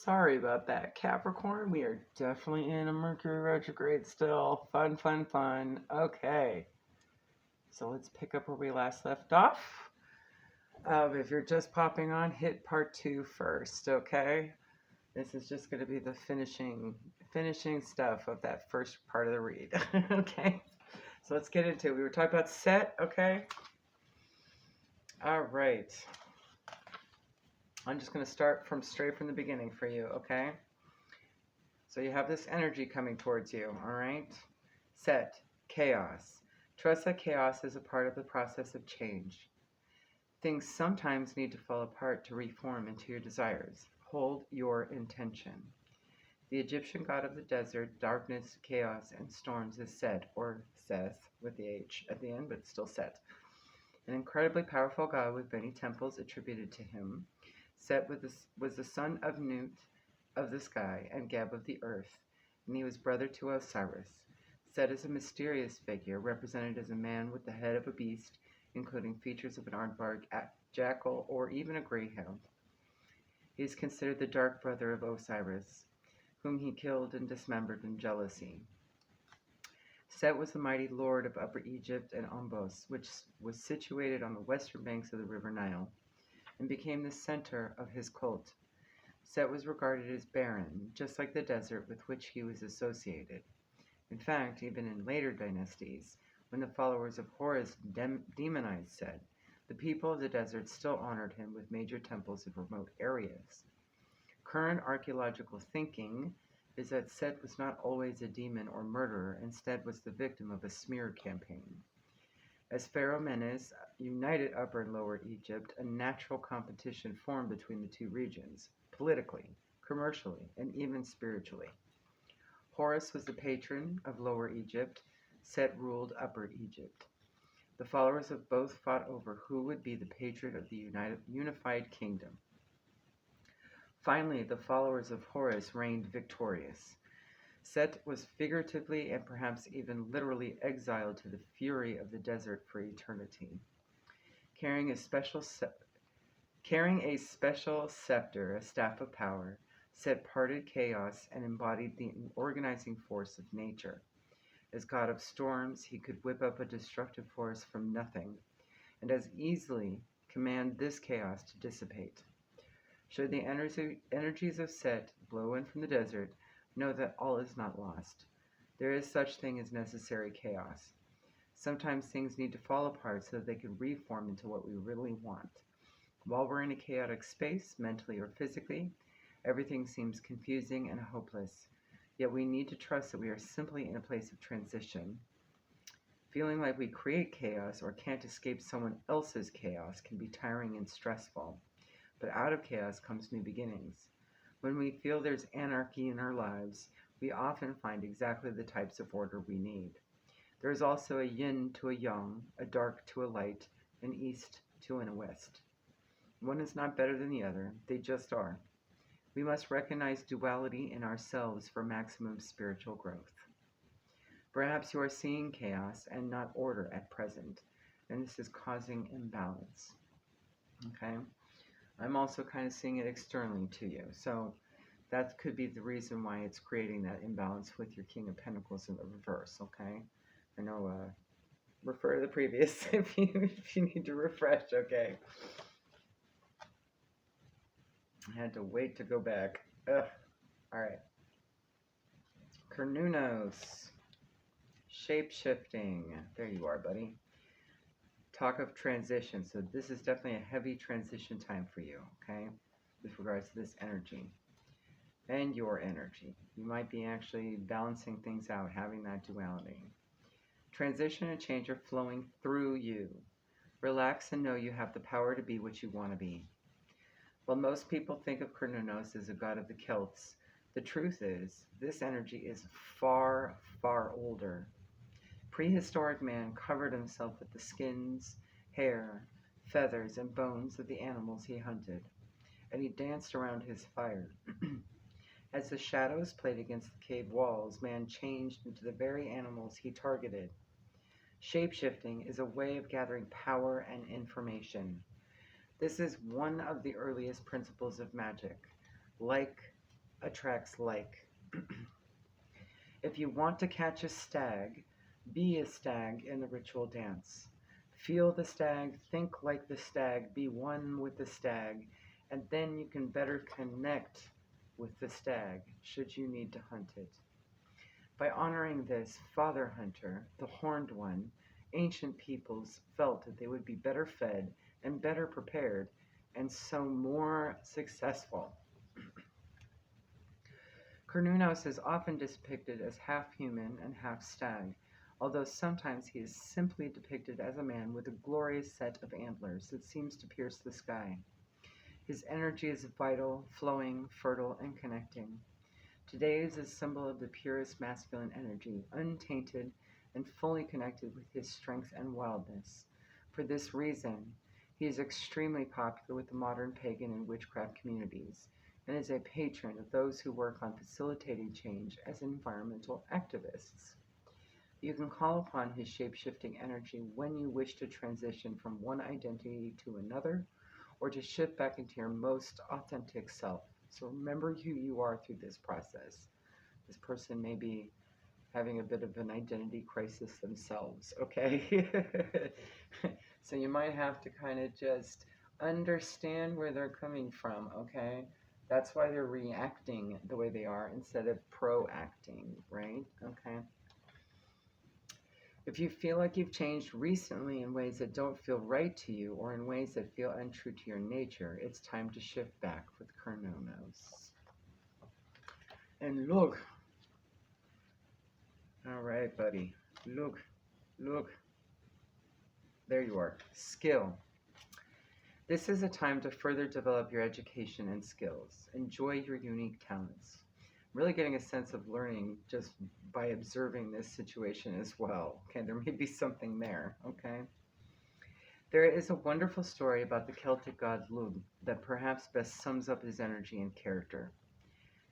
Sorry about that, Capricorn. We are definitely in a Mercury retrograde still. Fun, fun, fun. Okay. So let's pick up where we last left off. If you're just popping on, hit part 2 first, okay? This is just going to be the finishing stuff of that first part of the read, okay? So let's get into it. We were talking about Set, okay? All right. I'm just going to start straight from the beginning for you, okay? So you have this energy coming towards you, all right? Set, chaos. Trust that chaos is a part of the process of change. Things sometimes need to fall apart to reform into your desires. Hold your intention. The Egyptian god of the desert, darkness, chaos, and storms is Set, or Seth, with the H at the end, but it's still Set. An incredibly powerful god with many temples attributed to him. Set was the son of Nut of the sky and Geb of the earth, and he was brother to Osiris. Set is a mysterious figure, represented as a man with the head of a beast, including features of an aardvark, jackal, or even a greyhound. He is considered the dark brother of Osiris, whom he killed and dismembered in jealousy. Set was the mighty lord of Upper Egypt and Ombos, which was situated on the western banks of the river Nile, and became the center of his cult. Set was regarded as barren, just like the desert with which he was associated. In fact, even in later dynasties, when the followers of Horus demonized Set, the people of the desert still honored him with major temples in remote areas. Current archaeological thinking is that Set was not always a demon or murderer, instead was the victim of a smear campaign. As Pharaoh Menes united Upper and Lower Egypt, a natural competition formed between the two regions, politically, commercially, and even spiritually. Horus was the patron of Lower Egypt. Set ruled Upper Egypt. The followers of both fought over who would be the patron of the unified kingdom. Finally, the followers of Horus reigned victorious. Set was figuratively and perhaps even literally exiled to the fury of the desert for eternity. Carrying a special scepter, a staff of power, Set parted chaos and embodied the organizing force of nature. As god of storms, he could whip up a destructive force from nothing, and as easily command this chaos to dissipate. Should the energies of Set blow in from the desert, know that all is not lost. There is such thing as necessary chaos. Sometimes things need to fall apart so that they can reform into what we really want. While we're in a chaotic space, mentally or physically, everything seems confusing and hopeless. Yet we need to trust that we are simply in a place of transition. Feeling like we create chaos or can't escape someone else's chaos can be tiring and stressful. But out of chaos comes new beginnings. When we feel there's anarchy in our lives, we often find exactly the types of order we need. There is also a yin to a yang, a dark to a light, an east to a west. One is not better than the other, they just are. We must recognize duality in ourselves for maximum spiritual growth. Perhaps you are seeing chaos and not order at present, and this is causing imbalance. Okay? I'm also kind of seeing it externally to you, so that could be the reason why it's creating that imbalance with your King of Pentacles in the reverse, okay? I know, refer to the previous if you need to refresh, okay? I had to wait to go back. Ugh. All right. Kernunos. Shape-shifting. There you are, buddy. Talk of transition. So this is definitely a heavy transition time for you, okay? With regards to this energy. And your energy. You might be actually balancing things out, having that duality. Transition and change are flowing through you. Relax and know you have the power to be what you want to be. While most people think of Cernunnos as a god of the Celts, the truth is, this energy is far, far older. Prehistoric man covered himself with the skins, hair, feathers, and bones of the animals he hunted, and he danced around his fire. As the shadows played against the cave walls, man changed into the very animals he targeted. Shape-shifting is a way of gathering power and information. This is one of the earliest principles of magic. Like attracts like. If you want to catch a stag, be a stag in the ritual dance. Feel the stag, think like the stag, be one with the stag, and then you can better connect with the stag should you need to hunt it. By honoring this father hunter, the horned one, ancient peoples felt that they would be better fed and better prepared, and so more successful. Cernunnos is often depicted as half human and half stag, although sometimes he is simply depicted as a man with a glorious set of antlers that seems to pierce the sky. His energy is vital, flowing, fertile, and connecting. Today is a symbol of the purest masculine energy, untainted and fully connected with his strength and wildness. For this reason, he is extremely popular with the modern pagan and witchcraft communities, and is a patron of those who work on facilitating change as environmental activists. You can call upon his shape-shifting energy when you wish to transition from one identity to another, or to shift back into your most authentic self. So remember who you are through this process. This person may be having a bit of an identity crisis themselves, okay? So you might have to kind of just understand where they're coming from, okay? That's why they're reacting the way they are instead of proacting, right? Okay. If you feel like you've changed recently in ways that don't feel right to you or in ways that feel untrue to your nature, it's time to shift back with Cernunnos. And look. All right, buddy. Look. There you are. Skill. This is a time to further develop your education and skills. Enjoy your unique talents. I'm really getting a sense of learning just by observing this situation as well. Okay, there may be something there, okay? There is a wonderful story about the Celtic god Lugh that perhaps best sums up his energy and character.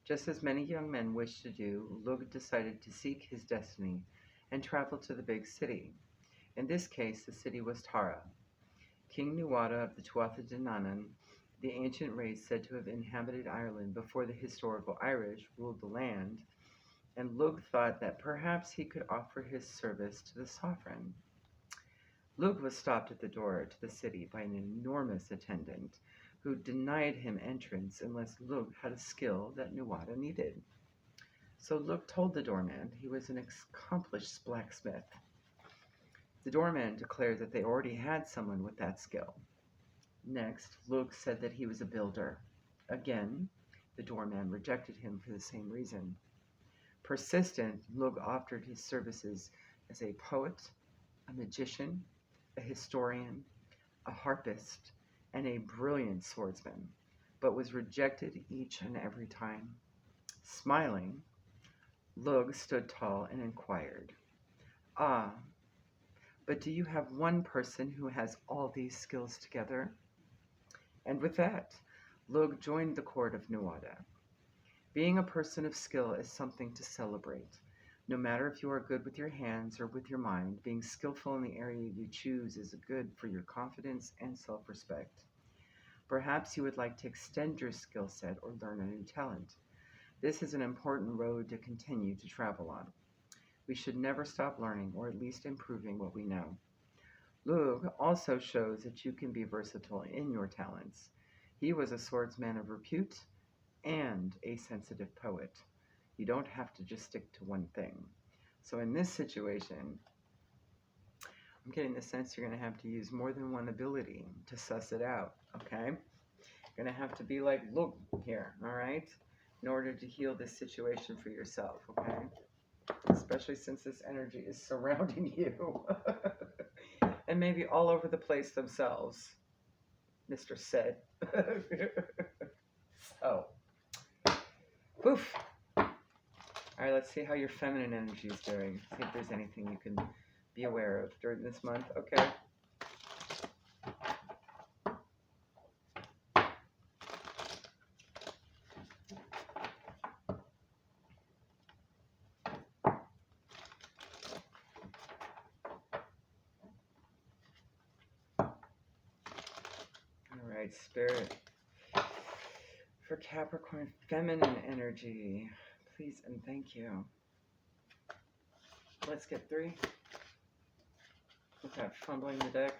Just as many young men wish to do, Lugh decided to seek his destiny and travel to the big city. In this case, the city was Tara. King Nuada of the Tuatha De Danann, the ancient race said to have inhabited Ireland before the historical Irish ruled the land, and Lugh thought that perhaps he could offer his service to the sovereign. Lugh was stopped at the door to the city by an enormous attendant who denied him entrance unless Lugh had a skill that Nuada needed. So Lugh told the doorman he was an accomplished blacksmith. The doorman declared that they already had someone with that skill. Next, Lugh said that he was a builder. Again, the doorman rejected him for the same reason. Persistent, Lugh offered his services as a poet, a magician, a historian, a harpist, and a brilliant swordsman, but was rejected each and every time. Smiling, Lugh stood tall and inquired, "Ah, but do you have one person who has all these skills together?" And with that, Lugh joined the court of Nuada. Being a person of skill is something to celebrate. No matter if you are good with your hands or with your mind, being skillful in the area you choose is good for your confidence and self-respect. Perhaps you would like to extend your skill set or learn a new talent. This is an important road to continue to travel on. We should never stop learning or at least improving what we know. Lugh also shows that you can be versatile in your talents. He was a swordsman of repute and a sensitive poet. You don't have to just stick to one thing. So in this situation, I'm getting the sense you're going to have to use more than one ability to suss it out, okay? You're going to have to be like Lugh here, all right? In order to heal this situation for yourself, okay? Especially since this energy is surrounding you. And maybe all over the place themselves, Mr. Said. So, poof. All right, let's see how your feminine energy is doing. See if there's anything you can be aware of during this month, okay? All right, Spirit. for Capricorn feminine energy. Please and thank you. Let's get 3. Without fumbling the deck.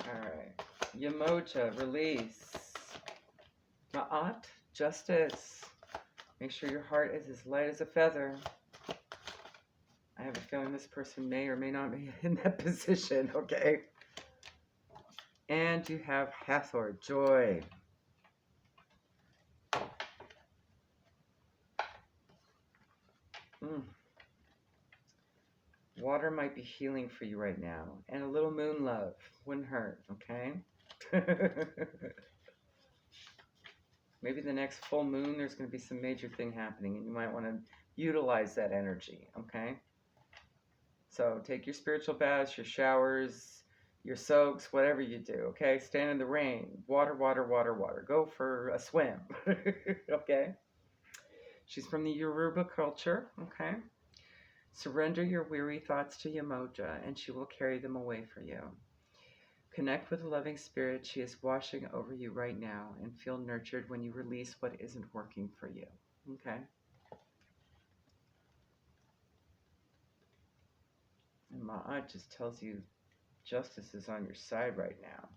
Alright. Yamoja, release. Ma'at, justice. Make sure your heart is as light as a feather. I have a feeling this person may or may not be in that position, okay? And you have Hathor, joy. Water might be healing for you right now. And a little moon love wouldn't hurt, okay? Maybe the next full moon, there's going to be some major thing happening, and you might want to utilize that energy, okay? So take your spiritual baths, your showers, your soaks, whatever you do, okay? Stand in the rain, water, water, water, water. Go for a swim, okay? She's from the Yoruba culture, okay? Surrender your weary thoughts to Yamoja, and she will carry them away for you. Connect with a loving spirit. She is washing over you right now, and feel nurtured when you release what isn't working for you, okay? And Ma'at just tells you justice is on your side right now.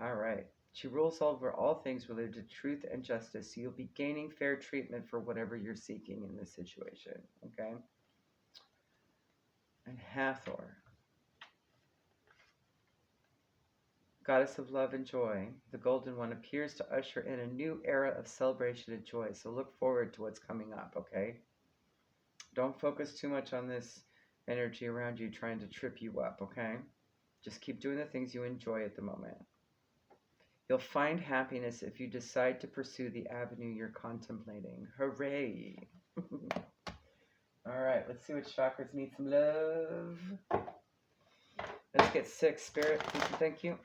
All right. She rules over all things related to truth and justice, so you'll be gaining fair treatment for whatever you're seeking in this situation, okay? And Hathor, goddess of love and joy, the golden one, appears to usher in a new era of celebration and joy, so look forward to what's coming up, okay? Don't focus too much on this energy around you trying to trip you up, okay? Just keep doing the things you enjoy at the moment. You'll find happiness if you decide to pursue the avenue you're contemplating. Hooray! All right, let's see what chakras need some love. Let's get 6. Spirit, please and thank you.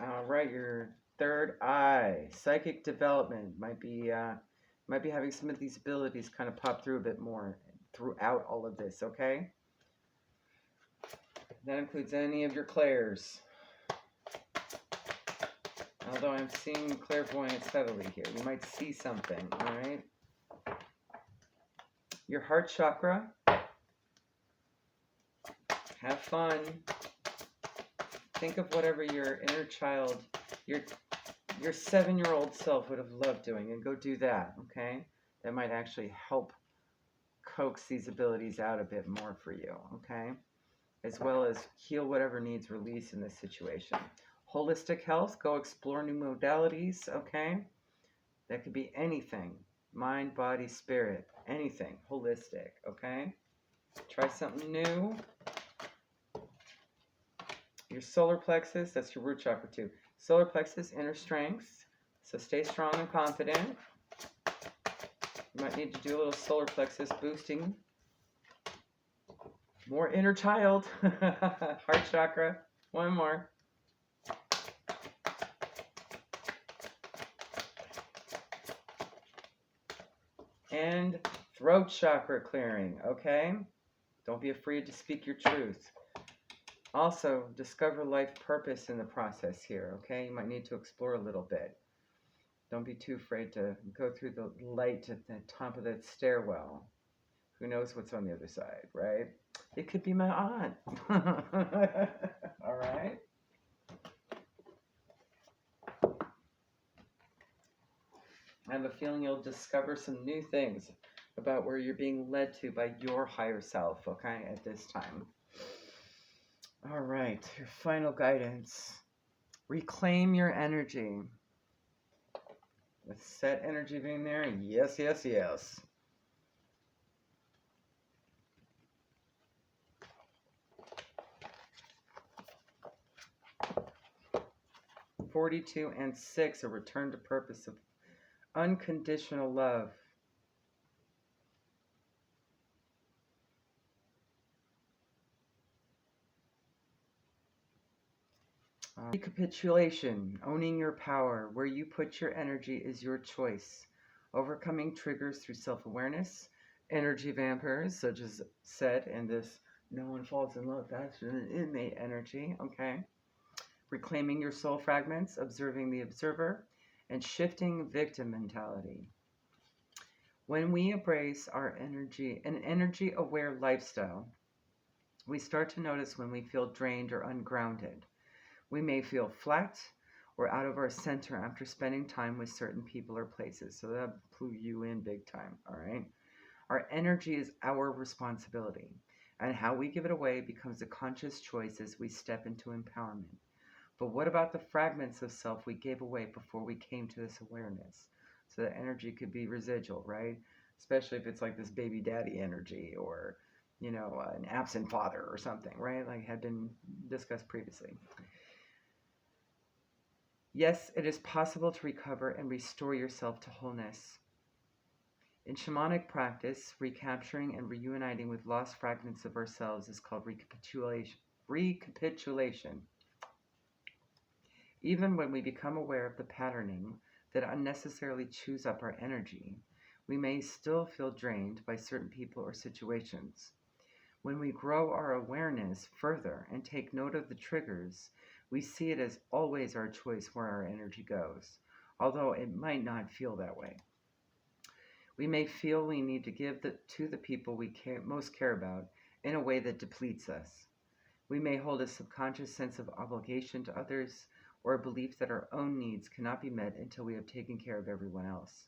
All right, your third eye, psychic development might be having some of these abilities kind of pop through a bit more throughout all of this, okay? That includes any of your clairs. Although I'm seeing clairvoyance heavily here. You might see something, all right? Your heart chakra. Have fun. Think of whatever your inner child, your 7-year-old self would have loved doing, and go do that, okay? That might actually help coax these abilities out a bit more for you, okay? As well as heal whatever needs release in this situation. Holistic health, go explore new modalities, okay? That could be anything. Mind, body, spirit, anything. Holistic, okay? Try something new. Your solar plexus, that's your root chakra too. Solar plexus, inner strength. So stay strong and confident. You might need to do a little solar plexus boosting. More inner child. Heart chakra. One more. And throat chakra clearing, okay? Don't be afraid to speak your truth. Also, discover life purpose in the process here, okay? You might need to explore a little bit. Don't be too afraid to go through the light at the top of that stairwell. Who knows what's on the other side, right? It could be my aunt. All right? I have a feeling you'll discover some new things about where you're being led to by your higher self, okay, at this time. All right, your final guidance. Reclaim your energy. With set energy being there, yes, yes, yes. (42) and 6, a return to purpose of unconditional love. Recapitulation, owning your power. Where you put your energy is your choice. Overcoming triggers through self-awareness. Energy vampires, such as said in this No One Falls in Love, that's an inmate energy, okay? Reclaiming your soul fragments, observing the observer, and shifting victim mentality. When we embrace our energy, an energy-aware lifestyle, we start to notice when we feel drained or ungrounded. We may feel flat or out of our center after spending time with certain people or places. So that blew you in big time, all right? Our energy is our responsibility, and how we give it away becomes a conscious choice as we step into empowerment. But what about the fragments of self we gave away before we came to this awareness? So the energy could be residual, right? Especially if it's like this baby daddy energy or, an absent father or something, right? Like had been discussed previously. Yes, it is possible to recover and restore yourself to wholeness. In shamanic practice, recapturing and reuniting with lost fragments of ourselves is called recapitulation. Even when we become aware of the patterning that unnecessarily chews up our energy, we may still feel drained by certain people or situations. When we grow our awareness further and take note of the triggers, we see it as always our choice where our energy goes, although it might not feel that way. We may feel we need to give to the people we most care about in a way that depletes us. We may hold a subconscious sense of obligation to others or a belief that our own needs cannot be met until we have taken care of everyone else.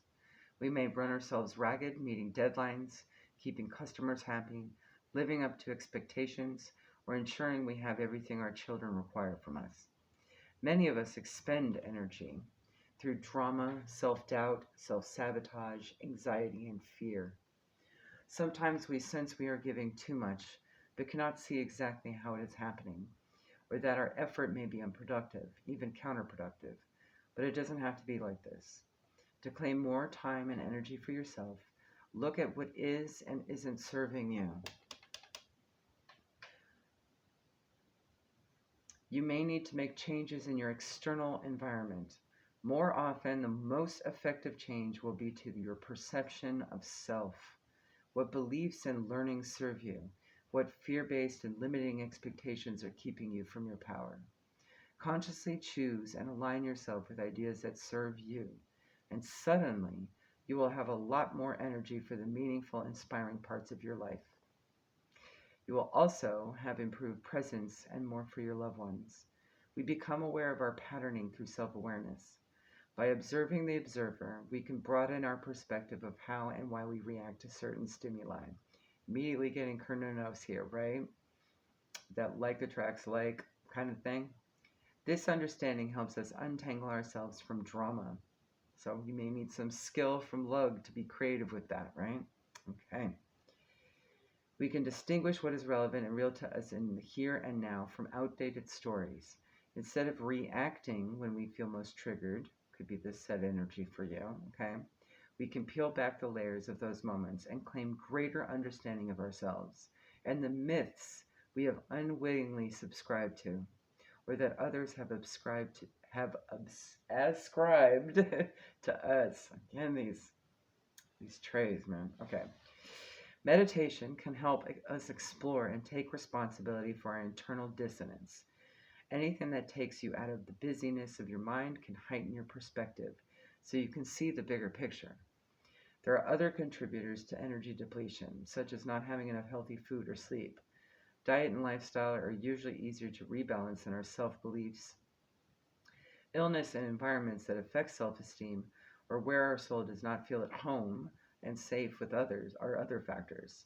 We may run ourselves ragged, meeting deadlines, keeping customers happy, living up to expectations, or ensuring we have everything our children require from us. Many of us expend energy through drama, self-doubt, self-sabotage, anxiety, and fear. Sometimes we sense we are giving too much, but cannot see exactly how it is happening, or that our effort may be unproductive, even counterproductive. But it doesn't have to be like this. To claim more time and energy for yourself, look at what is and isn't serving you. You may need to make changes in your external environment. More often, the most effective change will be to your perception of self. What beliefs and learnings serve you? What fear-based and limiting expectations are keeping you from your power? Consciously choose and align yourself with ideas that serve you, and suddenly you will have a lot more energy for the meaningful, inspiring parts of your life. You will also have improved presence and more for your loved ones. We become aware of our patterning through self-awareness. By observing the observer, we can broaden our perspective of how and why we react to certain stimuli. Immediately getting Kernonos here, right? That like attracts like kind of thing. This understanding helps us untangle ourselves from drama. So you may need some skill from Lug to be creative with that, right? Okay. We can distinguish what is relevant and real to us in the here and now from outdated stories. Instead of reacting when we feel most triggered, could be this set energy for you, okay? We can peel back the layers of those moments and claim greater understanding of ourselves and the myths we have unwittingly subscribed to, or that others have ascribed to us. Again, these trays, man. Okay. Meditation can help us explore and take responsibility for our internal dissonance. Anything that takes you out of the busyness of your mind can heighten your perspective so you can see the bigger picture. There are other contributors to energy depletion, such as not having enough healthy food or sleep. Diet and lifestyle are usually easier to rebalance than our self-beliefs. Illness and environments that affect self-esteem, or where our soul does not feel at home and safe with others, are other factors.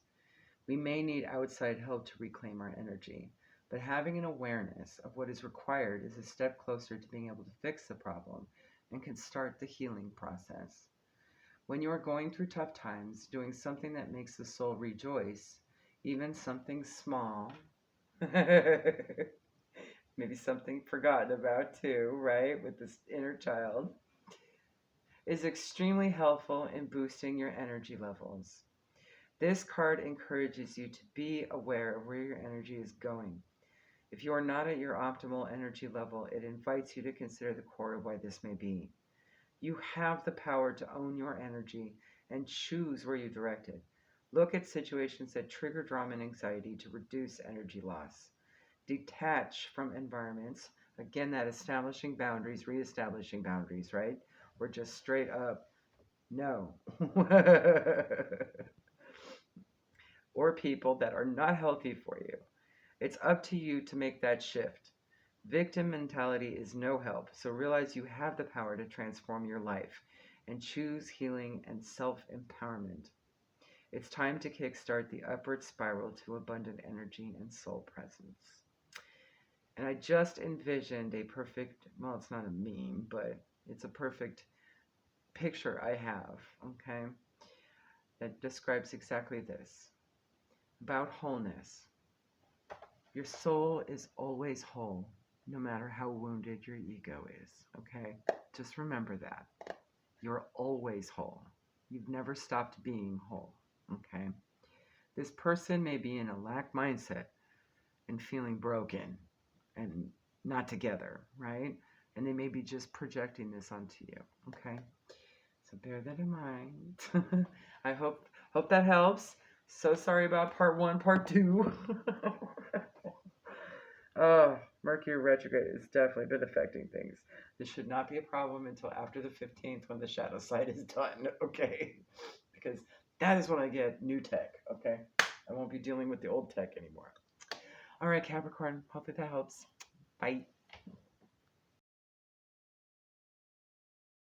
We may need outside help to reclaim our energy, but having an awareness of what is required is a step closer to being able to fix the problem and can start the healing process. When you are going through tough times, doing something that makes the soul rejoice, even something small, maybe something forgotten about too, right, with this inner child, is extremely helpful in boosting your energy levels. This card encourages you to be aware of where your energy is going. If you are not at your optimal energy level, it invites you to consider the core of why this may be. You have the power to own your energy and choose where you direct it. Look at situations that trigger drama and anxiety to reduce energy loss. Detach from environments. Again, that establishing boundaries, reestablishing boundaries, right? We're just straight up no. Or people that are not healthy for you. It's up to you to make that shift. Victim mentality is no help, so realize you have the power to transform your life and choose healing and self empowerment. It's time to kickstart the upward spiral to abundant energy and soul presence. And I just envisioned a perfect, well, it's not a meme, but it's a perfect picture I have, okay, that describes exactly this about wholeness. Your soul is always whole, no matter how wounded your ego is, okay? Just remember that. You're always whole. You've never stopped being whole, okay? This person may be in a lack mindset and feeling broken and not together, right? And they may be just projecting this onto you, okay? So bear that in mind. I hope that helps. So sorry about part 1, part 2. Oh, Mercury retrograde has definitely been affecting things. This should not be a problem until after the 15th when the shadow side is done, okay? Because that is when I get new tech, okay? I won't be dealing with the old tech anymore. All right, Capricorn, hopefully that helps. Bye.